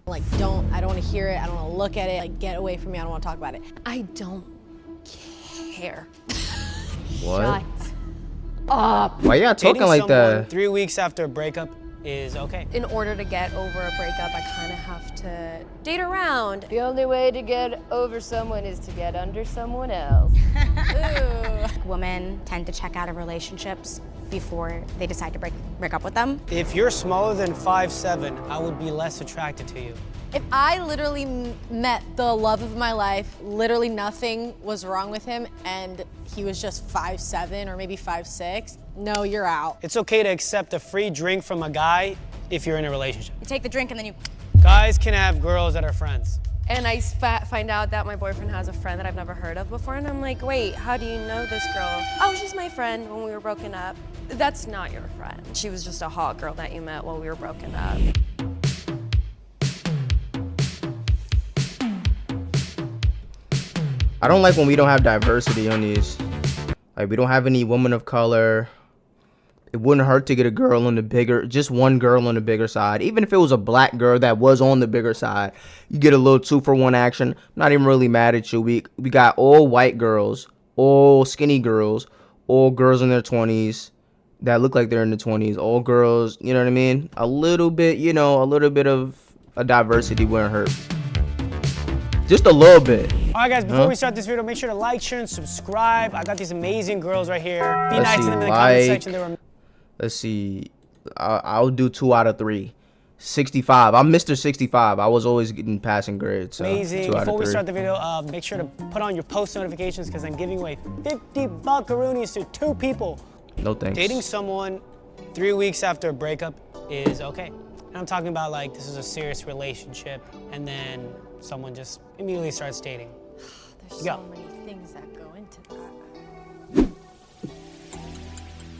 Like, I don't want to hear it. I don't want to look at it. Like, get away from me. I don't want to talk about it. I don't care. What? Shut up. Why y'all talking Dating like someone that? 3 weeks after a breakup is okay. In order to get over a breakup, I kind of have to date around. The only way to get over someone is to get under someone else. Women tend to check out of relationships before they decide to break up with them. If you're smaller than 5'7", I would be less attracted to you. If I literally met the love of my life, literally nothing was wrong with him, and he was just 5'7" or maybe 5'6", no, you're out. It's okay to accept a free drink from a guy if you're in a relationship. You take the drink and then you... Guys can have girls that are friends. And I find out that my boyfriend has a friend that I've never heard of before, and I'm like, wait, how do you know this girl? Oh, she's my friend when we were broken up. That's not your friend. She was just a hot girl that you met while we were broken up. I don't like when we don't have diversity on these. Like, we don't have any women of color. It wouldn't hurt to get a girl on the bigger, just one girl on the bigger side. Even if it was a black girl that was on the bigger side, you get a little 2-for-1 action. I'm not even really mad at you. We got all white girls, all skinny girls, all girls in their 20s that look like they're in the 20s, all girls, you know what I mean? A little bit, you know, a little bit of a diversity wouldn't hurt. Just a little bit. All right, guys, before we start this video, make sure to like, share, and subscribe. I got these amazing girls right here. Be nice to them in the comment section. They were... Let's see. I'll do 2 out of 3. 65. I'm Mr. 65. I was always getting passing grades. So amazing. 2 out of 3. Before we start the video, make sure to put on your post notifications because I'm giving away 50 buckaroonies to 2 people. No thanks. Dating someone 3 weeks after a breakup is okay. And I'm talking about like this is a serious relationship and then someone just immediately starts dating. There's so many things that go into that.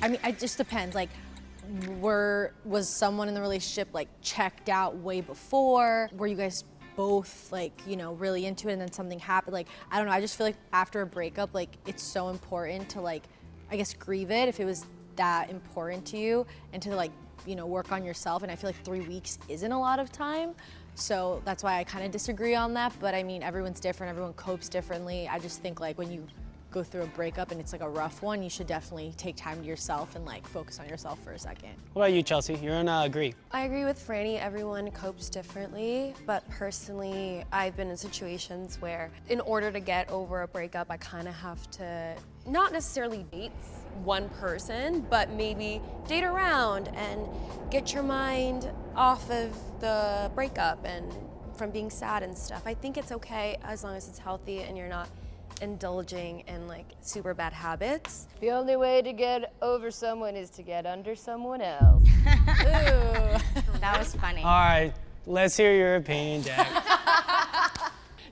I mean, it just depends. Like, was someone in the relationship like checked out way before? Were you guys both like, you know, really into it and then something happened? Like, I don't know. I just feel like after a breakup, like it's so important to like, I guess, grieve it if it was that important to you and to like, you know, work on yourself. And I feel like 3 weeks isn't a lot of time. So that's why I kind of disagree on that. But I mean, everyone's different. Everyone copes differently. I just think like when you go through a breakup and it's like a rough one, you should definitely take time to yourself and like focus on yourself for a second. What about you, Chelsea? You're in agree. I agree with Franny. Everyone copes differently, but personally, I've been in situations where in order to get over a breakup, I kind of have to not necessarily date one person, but maybe date around and get your mind off of the breakup and from being sad and stuff. I think it's okay as long as it's healthy and you're not indulging in like super bad habits. The only way to get over someone is to get under someone else. That was funny. All right, let's hear your opinion, Jack.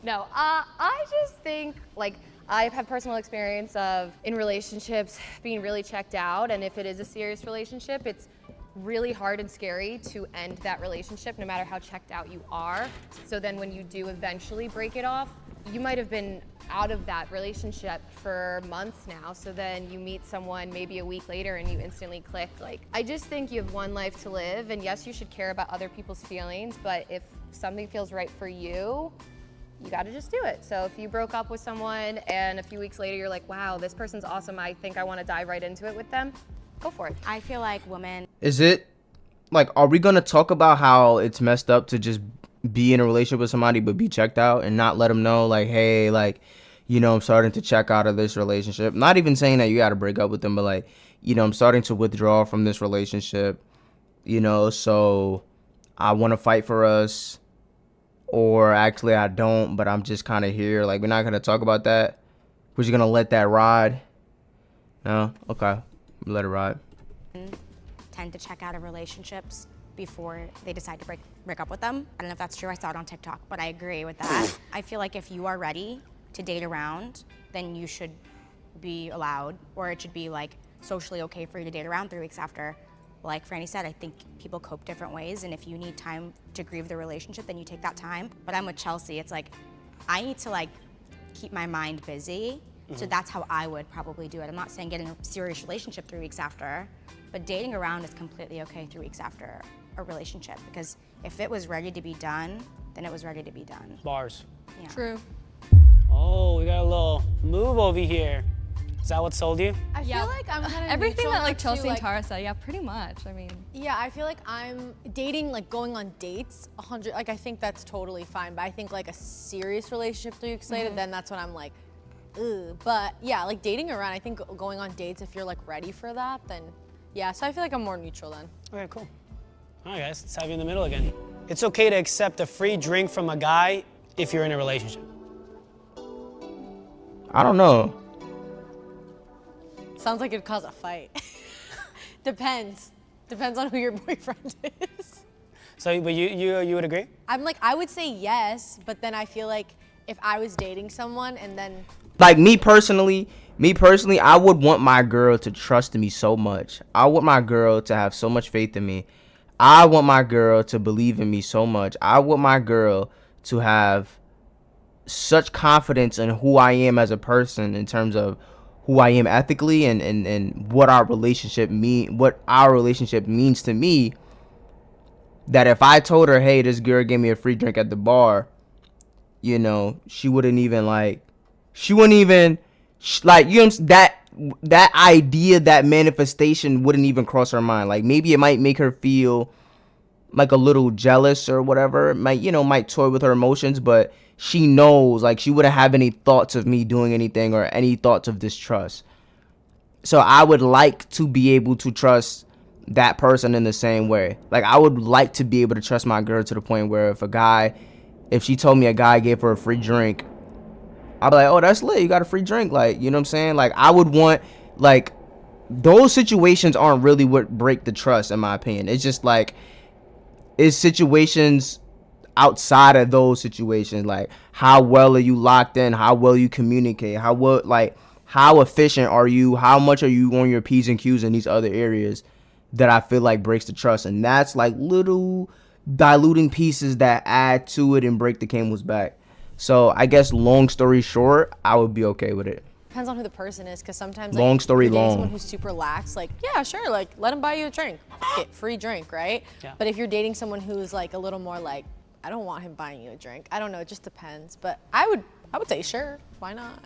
No, I just think like I've had personal experience of in relationships being really checked out, and if it is a serious relationship, it's really hard and scary to end that relationship no matter how checked out you are. So then when you do eventually break it off, you might have been out of that relationship for months now, so then you meet someone maybe a week later and you instantly click. Like, I just think you have one life to live, and yes, you should care about other people's feelings, but if something feels right for you, you gotta just do it. So if you broke up with someone and a few weeks later you're like, wow, this person's awesome, I think I wanna dive right into it with them, go for it. I feel like women... Is it, like, are we gonna talk about how it's messed up to just be in a relationship with somebody but be checked out and not let them know, like, hey, like, you know, I'm starting to check out of this relationship? Not even saying that you gotta break up with them, but like, you know, I'm starting to withdraw from this relationship, you know, so I wanna fight for us, or actually I don't, but I'm just kind of here. Like, we're not gonna talk about that. We're just gonna let that ride. No? Okay. Let it ride. Tend to check out of relationships before they decide to break up with them. I don't know if that's true. I saw it on TikTok, but I agree with that. I feel like if you are ready to date around, then you should be allowed, or it should be like socially okay for you to date around 3 weeks after. Like Franny said, I think people cope different ways, and if you need time to grieve the relationship, then you take that time. But I'm with Chelsea. It's like, I need to like keep my mind busy. So that's how I would probably do it. I'm not saying get in a serious relationship 3 weeks after, but dating around is completely okay 3 weeks after a relationship, because if it was ready to be done, then it was ready to be done. Bars. Yeah. True. Oh, we got a little move over here. Is that what sold you? I feel like I'm kind of Everything that like Chelsea and like, Tara said, yeah, pretty much. I mean, yeah, I feel like I'm dating, like going on dates, 100. Like I think that's totally fine, but I think like a serious relationship 3 weeks later, then that's when I'm like, ugh. But yeah, like dating around, I think going on dates, if you're like ready for that, then yeah. So I feel like I'm more neutral then. Okay, cool. All right, guys, let's have you in the middle again. It's okay to accept a free drink from a guy if you're in a relationship. I don't know. Sounds like it'd cause a fight. Depends. Depends on who your boyfriend is. So, but you would agree? I'm like, I would say yes, but then I feel like if I was dating someone and then Like me personally, I would want my girl to trust me so much. I want my girl to have so much faith in me. I want my girl to believe in me so much. I want my girl to have such confidence in who I am as a person in terms of who I am ethically and what our relationship means to me, that if I told her, hey, this girl gave me a free drink at the bar, you know, she wouldn't even like that idea, that manifestation wouldn't even cross her mind. Like maybe it might make her feel like a little jealous or whatever. It might toy with her emotions, but she knows, like, she wouldn't have any thoughts of me doing anything or any thoughts of distrust. So I would like to be able to trust that person in the same way. Like I would like to be able to trust my girl to the point where if she told me a guy gave her a free drink, I'd be like, oh, that's lit, you got a free drink. Like, you know what I'm saying? Like I would want, like, those situations aren't really what break the trust, in my opinion. It's just like, it's situations outside of those situations, like how well are you locked in, how well you communicate, how efficient are you, how much are you on your P's and Q's in these other areas, that I feel like breaks the trust. And that's like little diluting pieces that add to it and break the camel's back. So I guess long story short, I would be okay with it. depends on who the person is, because sometimes Long story if you're dating long. someone who's super lax, like yeah, sure, like let him buy you a drink, get free drink, right? Yeah. But if you're dating someone who's like a little more like, I don't want him buying you a drink. I don't know, it just depends. But I would say sure, why not?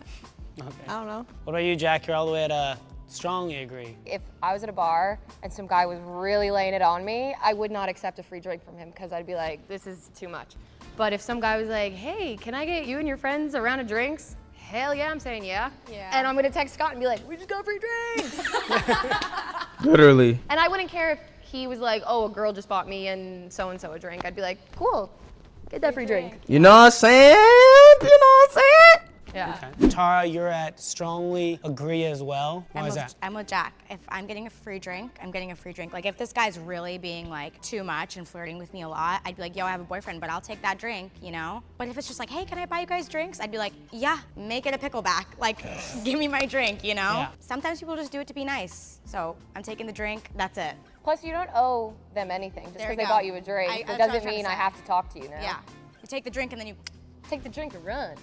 Okay. I don't know. What about you, Jack? You're all the way at strongly agree. If I was at a bar and some guy was really laying it on me, I would not accept a free drink from him because I'd be like, this is too much. But if some guy was like, hey, can I get you and your friends a round of drinks? Hell yeah, I'm saying yeah. Yeah. And I'm gonna text Scott and be like, we just got free drinks. Literally. And I wouldn't care if he was like, oh, a girl just bought me and so a drink. I'd be like, cool, get that free drink. You know what I'm saying? You know what I'm saying? Yeah. Okay. Tara, you're at strongly agree as well. Why is that? I'm with Jack. If I'm getting a free drink, I'm getting a free drink. Like if this guy's really being like too much and flirting with me a lot, I'd be like, yo, I have a boyfriend, but I'll take that drink, you know? But if it's just like, hey, can I buy you guys drinks? I'd be like, yeah, make it a pickleback. Like, give me my drink, you know? Yeah. Sometimes people just do it to be nice. So I'm taking the drink, that's it. Plus, you don't owe them anything. Just There because we they go. bought you a drink, That's it what I'm doesn't trying to mean I say. have to talk to you now. Yeah. You take the drink and then you Take the drink and run.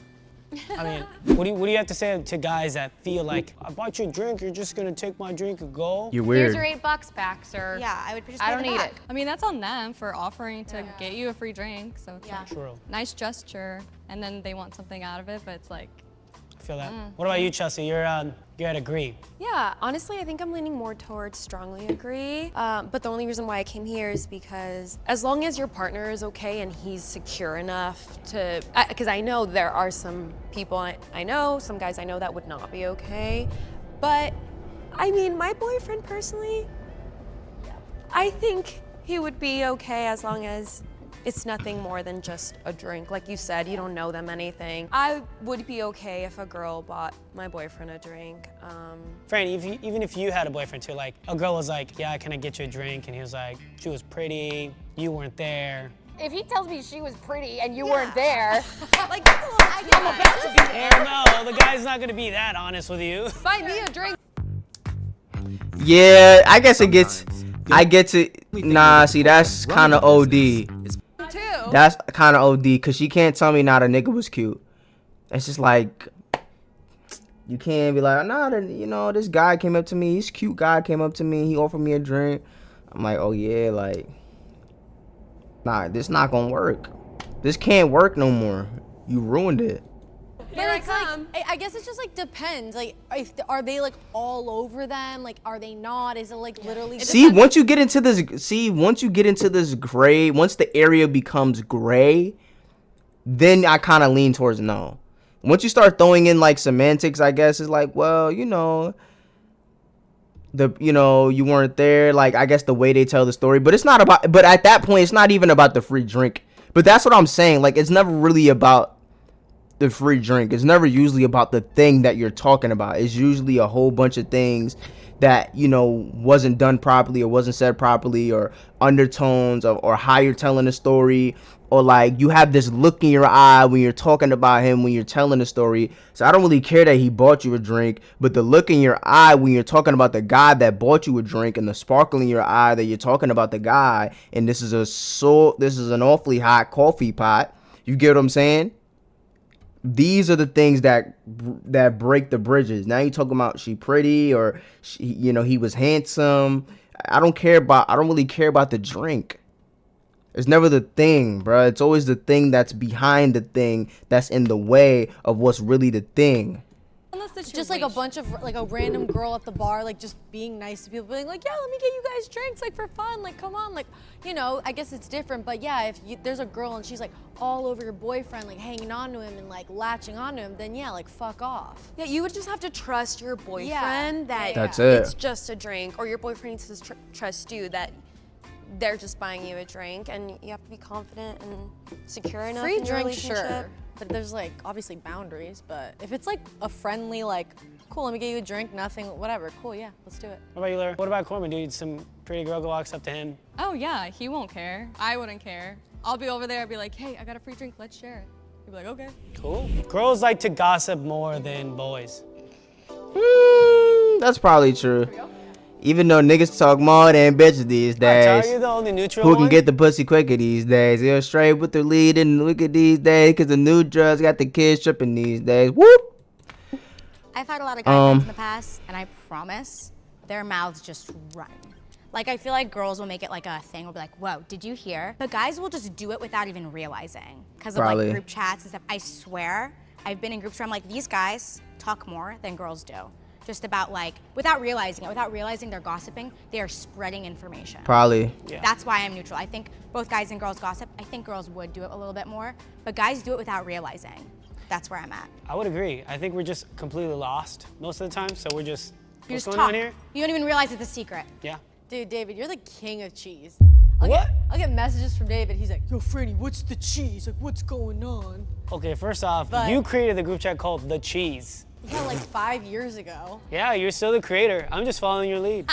I mean, what do you have to say to guys that feel like, I bought you a drink, you're just gonna take my drink and go? You're Here's weird. your $8 back, sir. yeah, I would just I pay don't the need back. it. I mean, that's on them for offering to get you a free drink. So it's Yeah. like True. nice gesture, and then they want something out of it, but it's like, I feel that. What about you, Chelsea? You're at agree. Yeah, honestly, I think I'm leaning more towards strongly agree. But the only reason why I came here is because as long as your partner is okay and he's secure enough to, because I know there are some people I know, some guys I know that would not be okay. But I mean, my boyfriend personally, I think he would be okay as long as it's nothing more than just a drink. Like you said, you don't know them anything. I would be okay if a girl bought my boyfriend a drink. Fran, even if you had a boyfriend too, like a girl was like, yeah, can I get you a drink? And he was like, she was pretty, you weren't there. If he tells me she was pretty and you weren't there, Like that's a little I'm about to be Hell no, the guy's not gonna be that honest with you. buy me a drink. Yeah, I guess it gets. I get to. Nah, see, that's kind of OD. That's kind of OD, because she can't tell me not a nigga was cute. It's just like, you can't be like, nah, you know, this guy came up to me, this cute guy came up to me, he offered me a drink. I'm like, oh yeah, like, nah, this not gonna work. This can't work no more. You ruined it. But it's like, I guess it just like depends. Like, if are they like all over them? Like, are they not? Is it like literally? Once you get into this gray, once the area becomes gray, then I kind of lean towards no. Once you start throwing in like semantics, I guess it's like, well, you weren't there. Like, I guess the way they tell the story, but it's not about. But at that point, it's not even about the free drink. But that's what I'm saying. Like, it's never really about the free drink. It's never usually about the thing that you're talking about. It's usually a whole bunch of things that wasn't done properly or wasn't said properly, or undertones or how you're telling the story, or like you have this look in your eye when you're talking about him when you're telling the story. So I don't really care that he bought you a drink, but the look in your eye when you're talking about the guy that bought you a drink, and the sparkle in your eye that you're talking about the guy, and this is an awfully hot coffee pot. You get what I'm saying? These are the things that break the bridges. Now you talking about she pretty, or he was handsome. I don't really care about the drink. It's never the thing, bro. It's always the thing that's behind the thing that's in the way of what's really the thing. Just like a bunch of like a random girl at the bar, like just being nice to people, being like, yeah, let me get you guys drinks, like for fun, like come on, like I guess it's different. But yeah, if there's a girl and she's like all over your boyfriend, like hanging on to him and like latching on to him, then yeah, like fuck off. Yeah, you would just have to trust your boyfriend that That's it. it's just a drink, or your boyfriend needs to trust you that they're just buying you a drink, and you have to be confident and secure enough Free in your drink, relationship. sure. But there's like obviously boundaries. But if it's like a friendly, like, cool, let me get you a drink, nothing, whatever, cool, yeah, let's do it. What about you, Laura? What about Corbin, dude? Some pretty girl walks up to him. Oh yeah, he won't care. I wouldn't care. I'll be over there, I'll be like, hey, I got a free drink, let's share it. He'll be like, okay. Cool. Girls like to gossip more than boys. That's probably true. Even though niggas talk more than bitches these days. Are you the only neutral Who one? can get the pussy quicker these days? They're straight with the lead and look at these days, cause the new drugs got the kids tripping these days. Whoop! I've had a lot of guy friends in the past, and I promise their mouths just run. Like, I feel like girls will make it like a thing. Will be like, whoa, did you hear? But guys will just do it without even realizing. Because of Probably. like group chats and stuff. I swear, I've been in groups where I'm like, these guys talk more than girls do. Just about like, without realizing they're gossiping, they are spreading information. Probably. Yeah. That's why I'm neutral. I think both guys and girls gossip. I think girls would do it a little bit more, but guys do it without realizing. That's where I'm at. I would agree. I think we're just completely lost most of the time, so we're just, You what's just going talk. on here? You don't even realize it's a secret. Yeah. Dude, David, you're the king of cheese. What? I'll get messages from David. He's like, yo, Franny, what's the cheese? Like, what's going on? Okay, first off, But- you created the group chat called The Cheese. Yeah, like 5 years ago. Yeah, you're still the creator. I'm just following your lead.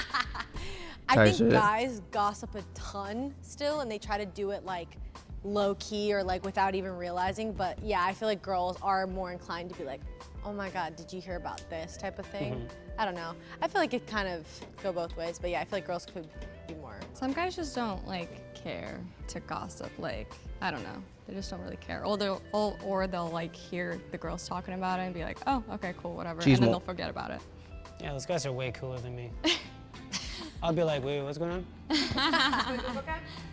I Tight think shit. guys gossip a ton still, and they try to do it like low key or like without even realizing. But yeah, I feel like girls are more inclined to be like, oh my God, did you hear about this type of thing? I don't know. I feel like it kind of go both ways, but yeah, I feel like girls could be more. Some guys just don't like care to gossip. Like, I don't know. They just don't really care. Or they'll like hear the girls talking about it and be like, oh, okay, cool, whatever. Cheese and then mo- they'll forget about it. Yeah, those guys are way cooler than me. I'll be like, wait, what's going on?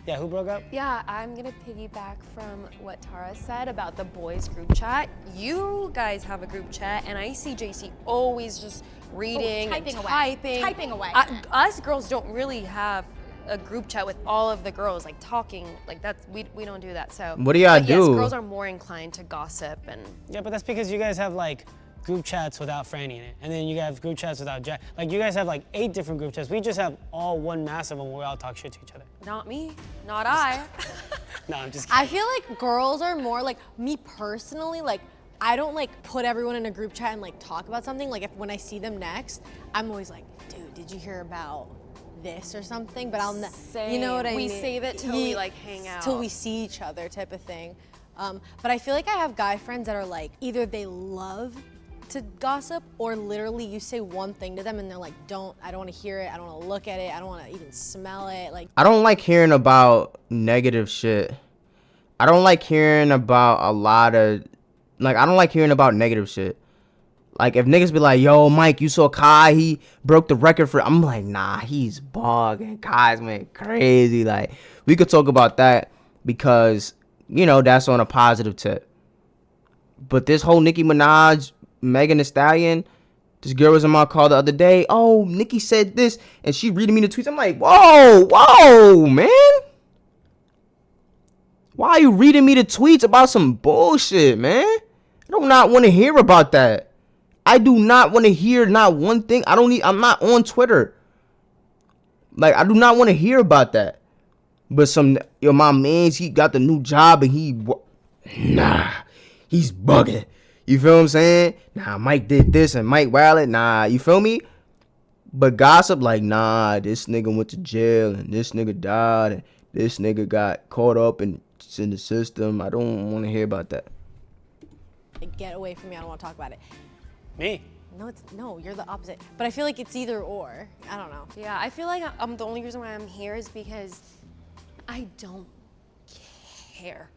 Yeah, who broke up? Yeah, I'm gonna piggyback from what Tara said about the boys group chat. You guys have a group chat, and I see JC always just reading typing and away. typing. Typing away. Us girls don't really have a group chat with all of the girls, like talking, like that's, we don't do that, so. What do y'all but yes, do? girls are more inclined to gossip and. Yeah, but that's because you guys have like group chats without Franny in it. And then you have group chats without Jack. Like you guys have like 8 different group chats. We just have all one massive one where we all talk shit to each other. Not me, not I. No, I'm just kidding. I feel like girls are more like, me personally, like, I don't like put everyone in a group chat and like talk about something. Like when I see them next, I'm always like, dude, did you hear about this or something? But I'll, you know what I We mean? save it till we like hang out. Till we see each other type of thing. But I feel like I have guy friends that are like, either they love to gossip or literally you say one thing to them and they're like, I don't want to hear it, I don't want to look at it, I don't want to even smell it. Like, I don't like hearing about negative shit. I don't like hearing about I don't like hearing about negative shit. Like if niggas be like, yo, Mike, you saw Kai, he broke the record for, I'm like, nah, he's bugging. Kai's man crazy. Like we could talk about that because you know, that's on a positive tip. But this whole Nicki Minaj, Megan Thee Stallion, this girl was in my call the other day. Oh, Nicki said this, and she reading me the tweets. I'm like, whoa, man. Why are you reading me the tweets about some bullshit, man? I do not want to hear about that. I do not want to hear not one thing. I'm not on Twitter. Like, I do not want to hear about that. But my man's, he got the new job and he's bugging. You feel what I'm saying? Nah, Mike did this and Mike Wallet. Nah, you feel me? But gossip like, nah, this nigga went to jail and this nigga died and this nigga got caught up in the system. I don't want to hear about that. Get away from me. I don't want to talk about it. Me? No, you're the opposite. But I feel like it's either or. I don't know. Yeah, I feel like the only reason why I'm here is because I don't care.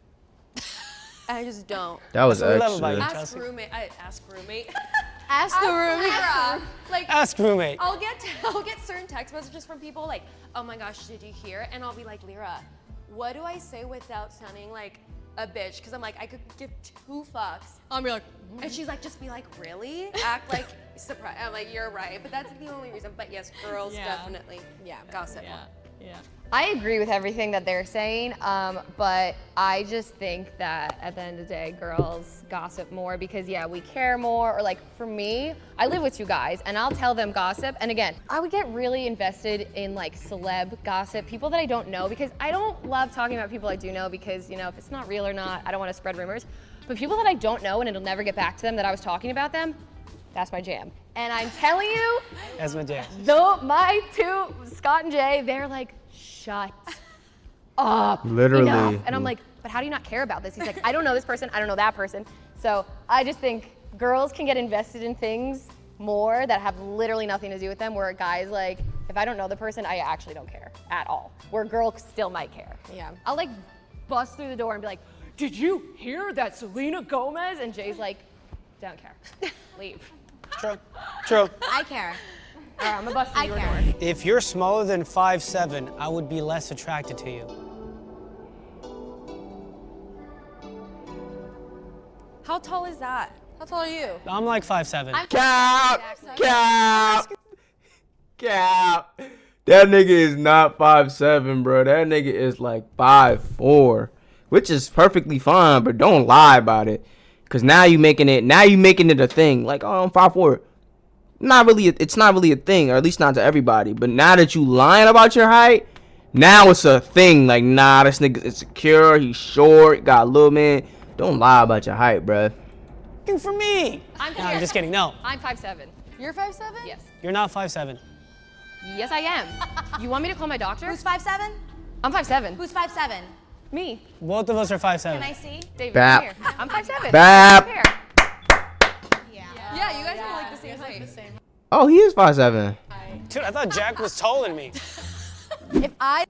I just don't. That was That's what we love about extra. you. Ask roommate. Ask roommate. Ask the roommate. Like, Ask roommate. I'll get certain text messages from people like, oh my gosh, did you hear? And I'll be like, Lyra, what do I say without sounding like a bitch? Because I'm like, I could give 2 fucks. I'll be like, And she's like, just be like, really? Act like surprised. I'm like, you're right. But that's the only reason. But yes, girls definitely gossip more. Yeah. I agree with everything that they're saying, but I just think that at the end of the day, girls gossip more because, yeah, we care more. Or like for me, I live with 2 guys and I'll tell them gossip. And again, I would get really invested in like celeb gossip, people that I don't know, because I don't love talking about people I do know because, you know, if it's not real or not, I don't want to spread rumors. But people that I don't know and it'll never get back to them that I was talking about them, that's my jam. And I'm telling you, That's my jam. though my 2, Scott and Jay, they're like, shut up. Literally. Enough. And I'm like, but how do you not care about this? He's like, I don't know this person, I don't know that person. So I just think girls can get invested in things more that have literally nothing to do with them, where guys like, if I don't know the person, I actually don't care at all. Where girls still might care. Yeah. I'll like bust through the door and be like, did you hear that Selena Gomez? And Jay's like, don't care, leave. True. I care. All right, I'm gonna bust through I your care. door. If you're smaller than 5'7", I would be less attracted to you. How tall is that? how tall are you? I'm like 5'7". Cap. That nigga is not 5'7", bro. That nigga is like 5'4", which is perfectly fine, but don't lie about it. Cause now you making it a thing. Like, oh, I'm 5'4". It's not really a thing, or at least not to everybody. But now that you lying about your height, now it's a thing. Like, nah, this nigga is secure. He's short. Got a little man. Don't lie about your height, bruh. Looking for me. I'm No, I'm just kidding. No, I'm 5'7". You're 5'7"? Yes. you're not 5'7". Yes, I am. You want me to call my doctor? Who's 5'7"? I'm 5'7". Who's 5'7"? Me. Both of us are 5'7". Can I see? David, Bap. come here. I'm 5'7". Bap. Come here. Yeah, you guys are like the same height. Oh, he is 5'7". Dude, I thought Jack was taller than me. If I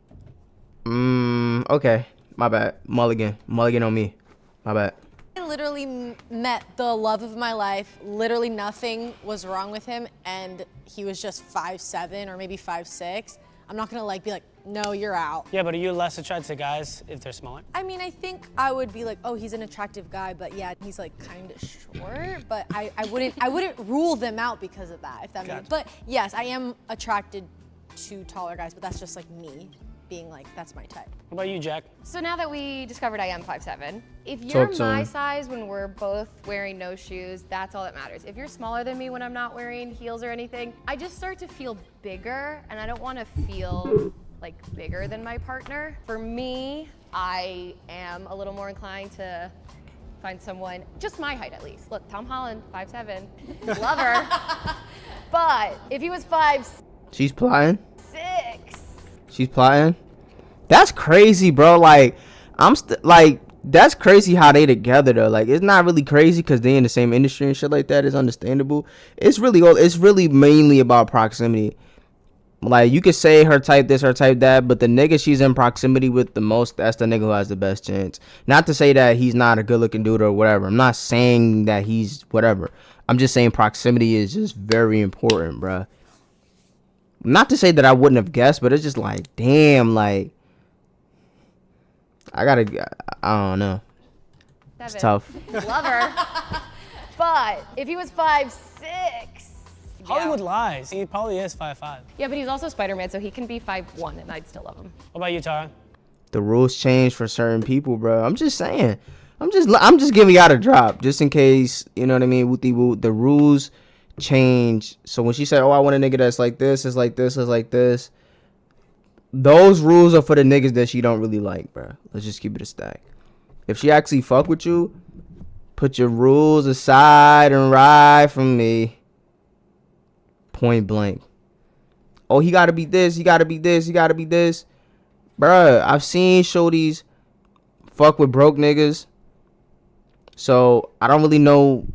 Okay. My bad. Mulligan on me. My bad. literally met the love of my life, literally nothing was wrong with him, and he was just 5'7" or maybe 5'6", I'm not gonna like be like, no, you're out. Yeah, but are you less attracted to guys if they're smaller? I mean, I think I would be like, oh, he's an attractive guy, but yeah, he's like kind of short. But I wouldn't rule them out because of that, if that makes. Gotcha. But yes, I am attracted to taller guys, but that's just like me being like, that's my type. What about you, Jack? So now that we discovered I am 5'7", if you're Talk to my him. size when we're both wearing no shoes, that's all that matters. If you're smaller than me when I'm not wearing heels or anything, I just start to feel bigger, and I don't want to feel like bigger than my partner. For me, I am a little more inclined to find someone just my height at least. Look, Tom Holland, 5'7", love her. But if he was 5'6", She's plotting. She's plotting. That's crazy, bro. Like, that's crazy how they together though. Like, it's not really crazy because they in the same industry and shit like that. It's understandable. It's really mainly about proximity. Like, you could say her type this, her type that, but the nigga she's in proximity with the most, that's the nigga who has the best chance. Not to say that he's not a good looking dude or whatever. I'm not saying that he's whatever. I'm just saying proximity is just very important, bruh. Not to say that I wouldn't have guessed, but it's just like, damn, like, I don't know. It's Seven. tough. Love her. But if he was 5'6", Hollywood lies. He probably is 5'5". yeah, but he's also Spider-Man, so he can be 5'1", and I'd still love him. What about you, Tara? The rules change for certain people, bro. I'm just saying. I'm just giving y'all a drop, just in case, you know what I mean? Wooty woot. The rules change. So when she said, "Oh, I want a nigga that's like this, is like this, is like this," those rules are for the niggas that she don't really like, bro. Let's just keep it a stack. If she actually fuck with you, put your rules aside and ride from me. Point blank. Oh, he gotta be this, he gotta be this, he gotta be this. Bruh, I've seen shorties fuck with broke niggas. So I don't really know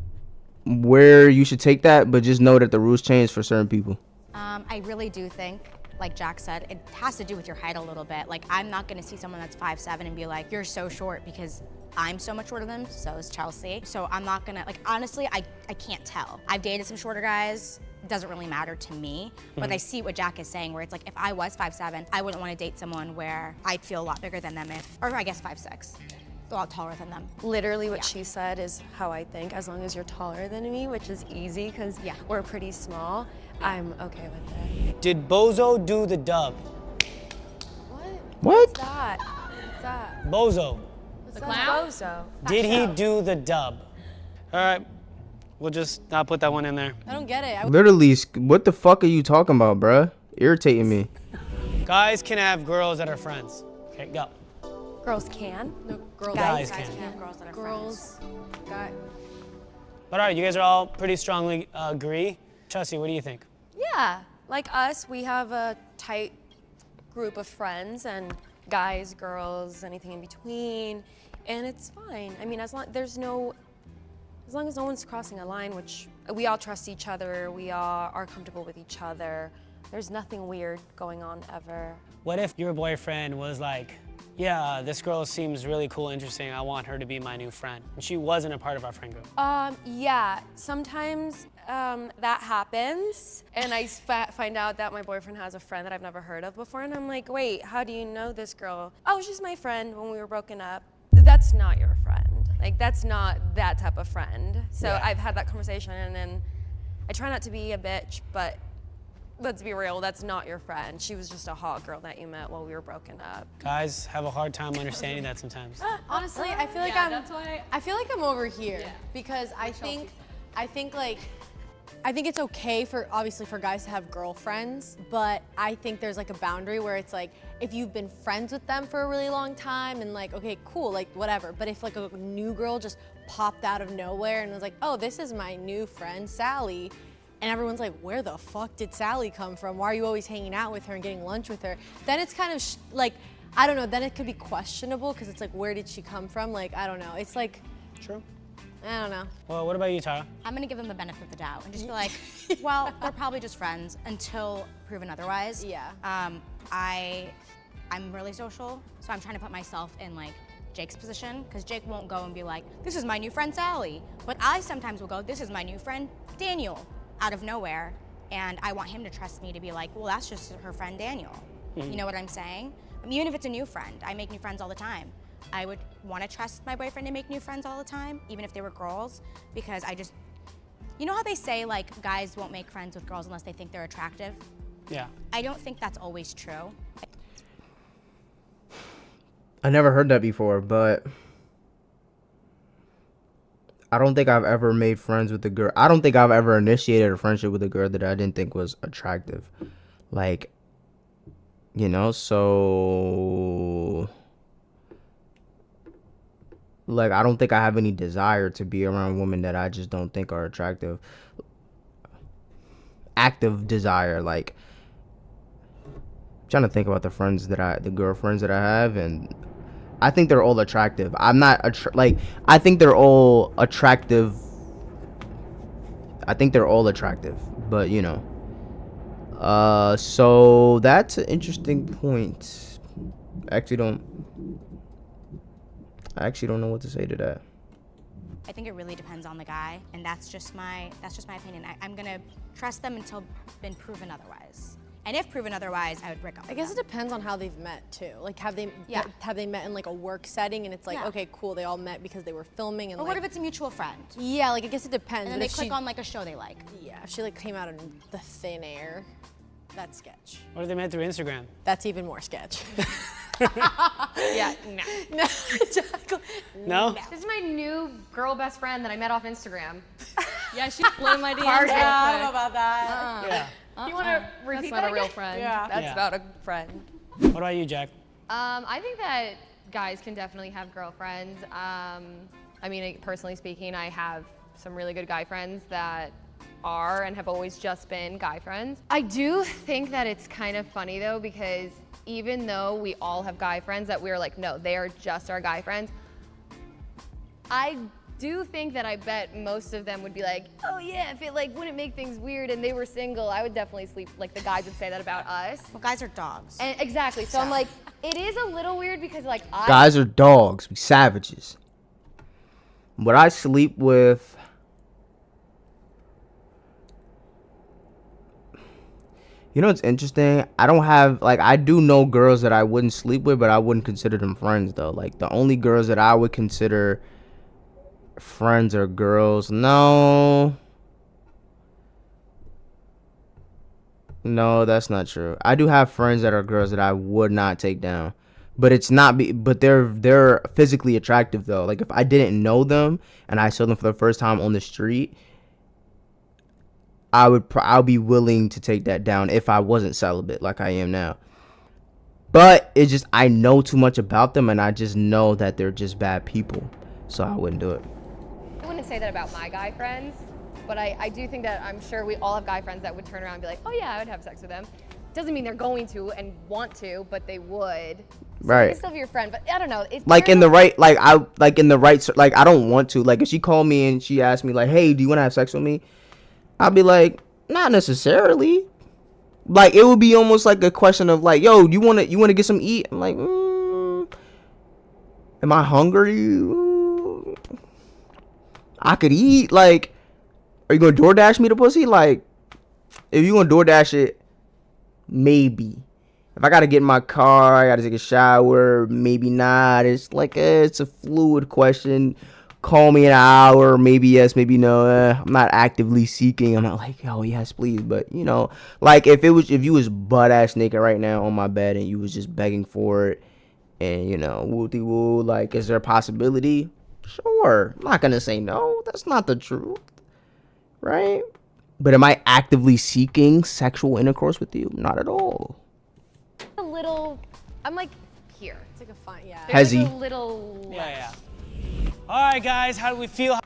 where you should take that, but just know that the rules change for certain people. I really do think, like Jack said, it has to do with your height a little bit. Like, I'm not gonna see someone that's 5'7" and be like, you're so short, because I'm so much shorter than them, so is Chelsea. So I'm not gonna, like, honestly, I can't tell. I've dated some shorter guys. It doesn't really matter to me, but I see what Jack is saying, where it's like, if I was 5'7", I wouldn't wanna date someone where I'd feel a lot bigger than them or I guess 5'6". A lot taller than them. Literally what she said is how I think. As long as you're taller than me, which is easy because we're pretty small, I'm okay with that. Did Bozo do the dub? What? What's that? What's that? Bozo. The clown? Bozo. Did he do the dub? All right. We'll just not put that one in there. I don't get it. Literally, what the fuck are you talking about, bruh? Irritating me. Guys can have girls that are friends. Okay, go. Girls can? No, girls. Guys Guys can. can have girls that are Girls. Guy. But all right, you guys are all pretty strongly agree. Chelsea, what do you think? Yeah. Like us, we have a tight group of friends, and guys, girls, anything in between, and it's fine. I mean, as long as no one's crossing a line, which we all trust each other, we all are comfortable with each other. There's nothing weird going on ever. What if your boyfriend was like, yeah, this girl seems really cool, interesting, I want her to be my new friend, and she wasn't a part of our friend group? Yeah, sometimes that happens, and I find out that my boyfriend has a friend that I've never heard of before, and I'm like, wait, how do you know this girl? Oh, she's my friend when we were broken up. That's not your friend. Like, that's not that type of friend. So Yeah. I've had that conversation, and then I try not to be a bitch, but let's be real, that's not your friend. She was just a hot girl that you met while we were broken up. Guys have a hard time understanding that sometimes. Honestly, I feel like I feel like I'm over here because I think it's okay for obviously for guys to have girlfriends, but I think there's like a boundary where it's like if you've been friends with them for a really long time and like okay, cool, like whatever. But if like a new girl just popped out of nowhere and was like, "Oh, this is my new friend Sally." And everyone's like, where the fuck did Sally come from? Why are you always hanging out with her and getting lunch with her? Then it's kind of like, I don't know, then it could be questionable because it's like, where did she come from? Like, I don't know. It's like, True. I don't know. Well, what about you, Tara? I'm gonna give them the benefit of the doubt and just be like, well, they're probably just friends until proven otherwise. Yeah. I'm really social, so I'm trying to put myself in like Jake's position, because Jake won't go and be like, this is my new friend Sally. But I sometimes will go, this is my new friend Daniel, out of nowhere. And I want him to trust me to be like, well, that's just her friend Daniel. You know what I'm saying? I mean, even if it's a new friend, I make new friends all the time. I would want to trust my boyfriend to make new friends all the time, even if they were girls, because you know how they say like guys won't make friends with girls unless they think they're attractive? Yeah. I don't think that's always true. I never heard that before, but I don't think I've ever made friends with a girl. I don't think I've ever initiated a friendship with a girl that I didn't think was attractive. Like, you know, so like I don't think I have any desire to be around women that I just don't think are attractive. Active desire, like I'm trying to think about the girlfriends that I have, and I think they're all attractive. I'm not I think they're all attractive. I think they're all attractive, but you know. So that's an interesting point. I actually don't know what to say to that. I think it really depends on the guy, and that's just my opinion. I'm gonna trust them until been proven otherwise. And if proven otherwise, I would break up. I guess it depends on how they've met too. Like, have they met in like a work setting and it's like, Yeah. okay, cool, they all met because they were filming and Or like, what if it's a mutual friend? yeah, like I guess it depends. And then but they if click on like a show they like. yeah, if she like came out of the thin air, that's sketch. What if they met through Instagram? That's even more sketch. Yeah, no. No, exactly. No? This is my new girl best friend that I met off Instagram. Yeah, she blew my DMs. Party. real I don't know quick. about that. Yeah. You want to repeat That's not that a real again? friend. Yeah. That's Yeah. about a friend. What about you, Jack? I think that guys can definitely have girlfriends. I mean, personally speaking, I have some really good guy friends that are and have always just been guy friends. I do think that it's kind of funny though, because even though we all have guy friends that we're like, no, they are just our guy friends, I do think that I bet most of them would be like, oh yeah, if it like wouldn't make things weird and they were single, I would definitely sleep, like the guys would say that about us. Well, guys are dogs. And exactly, so I'm like, it is a little weird because like Guys are dogs. We savages. Would I sleep with? You know what's interesting? I don't have like I do know girls that I wouldn't sleep with, but I wouldn't consider them friends though. Like the only girls that I would consider friends are girls. No, that's not true. I do have friends that are girls that I would not take down, but it's not. But they're physically attractive though. Like if I didn't know them and I saw them for the first time on the street, I'll be willing to take that down if I wasn't celibate like I am now. But it's just I know too much about them and I just know that they're just bad people, so I wouldn't do it. I wouldn't say that about my guy friends, but I do think that I'm sure we all have guy friends that would turn around and be like, oh yeah, I would have sex with them. Doesn't mean they're going to and want to, but they would. So Right. They can still be your friend, but I don't know. It's Like very in the right, like I don't want to. Like if she called me and she asked me like, hey, do you want to have sex with me? I'd be like, not necessarily. Like it would be almost like a question of like, yo, you want to get some eat? I'm like, am I hungry? I could eat. Like, are you gonna DoorDash me the pussy? Like, if you gonna DoorDash it, maybe. If I gotta get in my car, I gotta take a shower, maybe not. It's like it's a fluid question. Call me an hour, maybe yes, maybe no. I'm not actively seeking. I'm not like, oh yes, please. But you know, like if you was butt ass naked right now on my bed and you was just begging for it, and you know, wooty woo, like, is there a possibility? Sure, I'm not gonna say no. That's not the truth, right? But am I actively seeking sexual intercourse with you? Not at all. a little, I'm like, here. It's like a fun, yeah. There's Hezzy. like a little Yeah. All right, guys, how do we feel?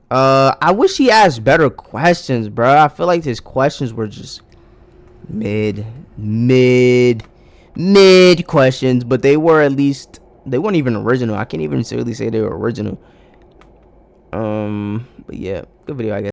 I wish he asked better questions, bro. I feel like his questions were just mid questions, but they weren't even original. I can't even really say they were original. But yeah, good video, I guess.